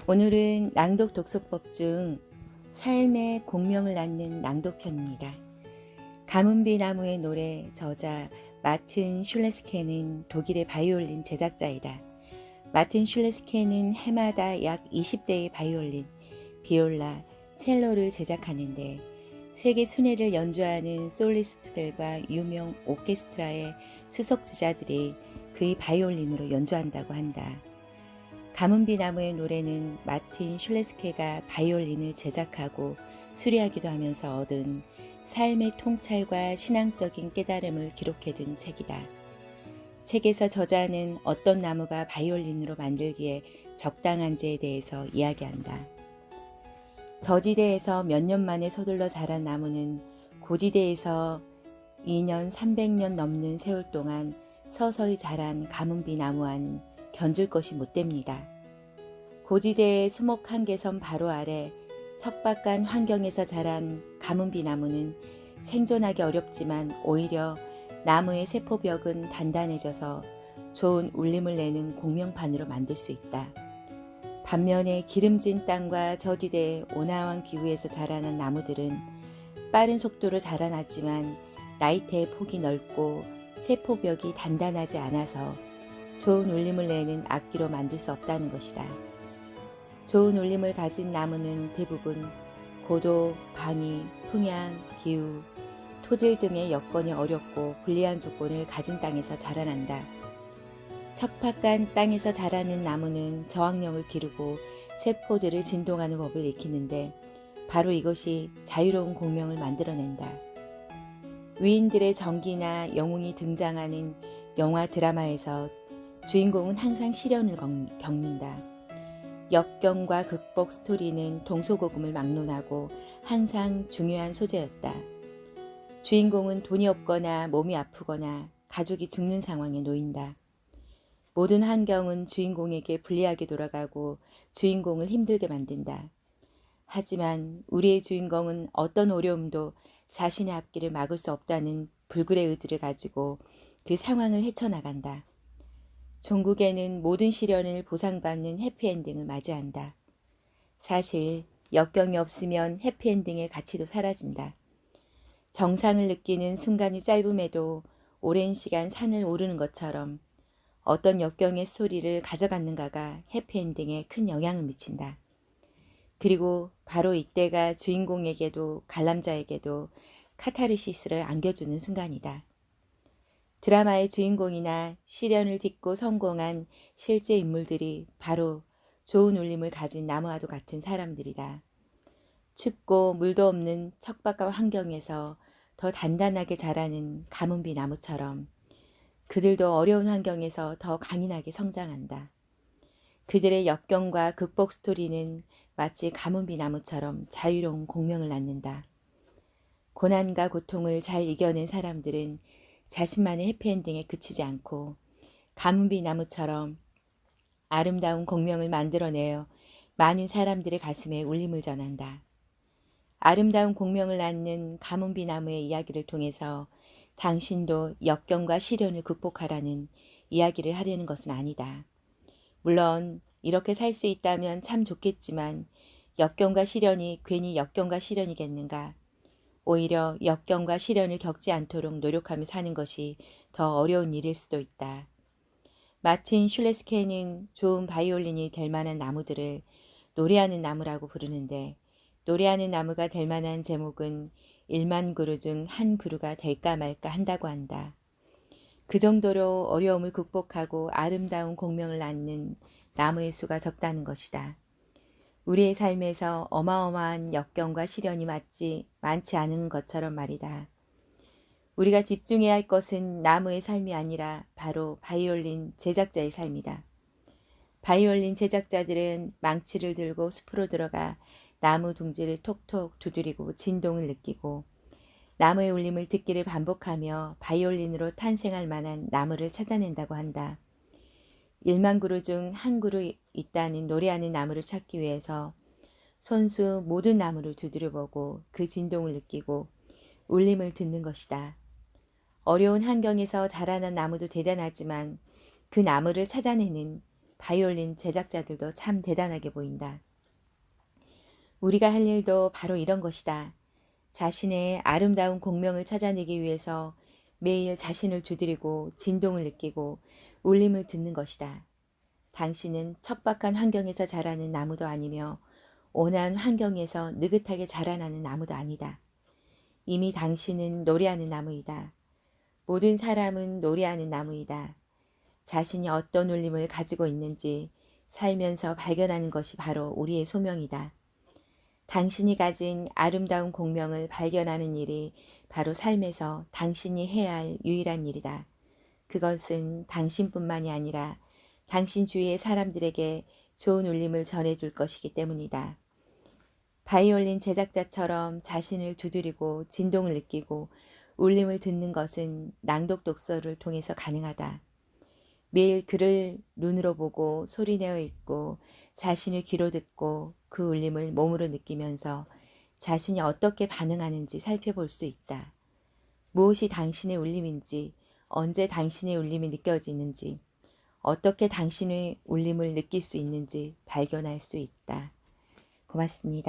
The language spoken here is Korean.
오늘은 낭독 독서법 중 삶의 공명을 낳는 낭독편입니다. 가문비 나무의 노래 저자 마틴 슐레스케는 독일의 바이올린 제작자이다. 마틴 슐레스케는 해마다 약 20대의 바이올린, 비올라, 첼로를 제작하는데 세계 순회를 연주하는 솔리스트들과 유명 오케스트라의 수석주자들이 그의 바이올린으로 연주한다고 한다. 가문비 나무의 노래는 마틴 슐레스케가 바이올린을 제작하고 수리하기도 하면서 얻은 삶의 통찰과 신앙적인 깨달음을 기록해둔 책이다. 책에서 저자는 어떤 나무가 바이올린으로 만들기에 적당한지에 대해서 이야기한다. 저지대에서 몇 년 만에 서둘러 자란 나무는 고지대에서 2년 300년 넘는 세월 동안 서서히 자란 가문비 나무와는 견줄 것이 못됩니다. 고지대의 수목 한계선 바로 아래 척박한 환경에서 자란 가문비 나무는 생존하기 어렵지만 오히려 나무의 세포벽은 단단해져서 좋은 울림을 내는 공명판으로 만들 수 있다. 반면에 기름진 땅과 저지대의 온화한 기후에서 자라는 나무들은 빠른 속도로 자라났지만 나이테의 폭이 넓고 세포벽이 단단하지 않아서 좋은 울림을 내는 악기로 만들 수 없다는 것이다. 좋은 울림을 가진 나무는 대부분 고도, 방위, 풍향, 기후, 토질 등의 여건이 어렵고 불리한 조건을 가진 땅에서 자라난다. 척박한 땅에서 자라는 나무는 저항력을 기르고 세포들을 진동하는 법을 익히는데 바로 이것이 자유로운 공명을 만들어낸다. 위인들의 정기나 영웅이 등장하는 영화 드라마에서 주인공은 항상 시련을 겪는다. 역경과 극복 스토리는 동서고금을 막론하고 항상 중요한 소재였다. 주인공은 돈이 없거나 몸이 아프거나 가족이 죽는 상황에 놓인다. 모든 환경은 주인공에게 불리하게 돌아가고 주인공을 힘들게 만든다. 하지만 우리의 주인공은 어떤 어려움도 자신의 앞길을 막을 수 없다는 불굴의 의지를 가지고 그 상황을 헤쳐나간다. 종국에는 모든 시련을 보상받는 해피엔딩을 맞이한다. 사실 역경이 없으면 해피엔딩의 가치도 사라진다. 정상을 느끼는 순간이 짧음에도 오랜 시간 산을 오르는 것처럼 어떤 역경의 스토리를 가져갔는가가 해피엔딩에 큰 영향을 미친다. 그리고 바로 이때가 주인공에게도 관람자에게도 카타르시스를 안겨주는 순간이다. 드라마의 주인공이나 시련을 딛고 성공한 실제 인물들이 바로 좋은 울림을 가진 나무와도 같은 사람들이다. 춥고 물도 없는 척박한 환경에서 더 단단하게 자라는 가문비 나무처럼 그들도 어려운 환경에서 더 강인하게 성장한다. 그들의 역경과 극복 스토리는 마치 가문비 나무처럼 자유로운 공명을 낳는다. 고난과 고통을 잘 이겨낸 사람들은 자신만의 해피엔딩에 그치지 않고 가문비 나무처럼 아름다운 공명을 만들어내어 많은 사람들의 가슴에 울림을 전한다. 아름다운 공명을 낳는 가문비 나무의 이야기를 통해서 당신도 역경과 시련을 극복하라는 이야기를 하려는 것은 아니다. 물론 이렇게 살 수 있다면 참 좋겠지만 역경과 시련이 괜히 역경과 시련이겠는가? 오히려 역경과 시련을 겪지 않도록 노력하며 사는 것이 더 어려운 일일 수도 있다. 마틴 슐레스케는 좋은 바이올린이 될 만한 나무들을 노래하는 나무라고 부르는데 노래하는 나무가 될 만한 제목은 1만 그루 중 한 그루가 될까 말까 한다고 한다. 그 정도로 어려움을 극복하고 아름다운 공명을 낳는 나무의 수가 적다는 것이다. 우리의 삶에서 어마어마한 역경과 시련이 많지 않은 것처럼 말이다. 우리가 집중해야 할 것은 나무의 삶이 아니라 바로 바이올린 제작자의 삶이다. 바이올린 제작자들은 망치를 들고 숲으로 들어가 나무 둥지를 톡톡 두드리고 진동을 느끼고 나무의 울림을 듣기를 반복하며 바이올린으로 탄생할 만한 나무를 찾아낸다고 한다. 1만 그루 중 한 그루 있다는 노래하는 나무를 찾기 위해서 손수 모든 나무를 두드려보고 그 진동을 느끼고 울림을 듣는 것이다. 어려운 환경에서 자라난 나무도 대단하지만 그 나무를 찾아내는 바이올린 제작자들도 참 대단하게 보인다. 우리가 할 일도 바로 이런 것이다. 자신의 아름다운 공명을 찾아내기 위해서 매일 자신을 두드리고 진동을 느끼고 울림을 듣는 것이다. 당신은 척박한 환경에서 자라는 나무도 아니며 온화한 환경에서 느긋하게 자라나는 나무도 아니다. 이미 당신은 노래하는 나무이다. 모든 사람은 노래하는 나무이다. 자신이 어떤 울림을 가지고 있는지 살면서 발견하는 것이 바로 우리의 소명이다. 당신이 가진 아름다운 공명을 발견하는 일이 바로 삶에서 당신이 해야 할 유일한 일이다. 그것은 당신뿐만이 아니라 당신 주위의 사람들에게 좋은 울림을 전해줄 것이기 때문이다. 바이올린 제작자처럼 자신을 두드리고 진동을 느끼고 울림을 듣는 것은 낭독 독서를 통해서 가능하다. 매일 글을 눈으로 보고 소리내어 읽고 자신의 귀로 듣고 그 울림을 몸으로 느끼면서 자신이 어떻게 반응하는지 살펴볼 수 있다. 무엇이 당신의 울림인지, 언제 당신의 울림이 느껴지는지, 어떻게 당신의 울림을 느낄 수 있는지 발견할 수 있다. 고맙습니다.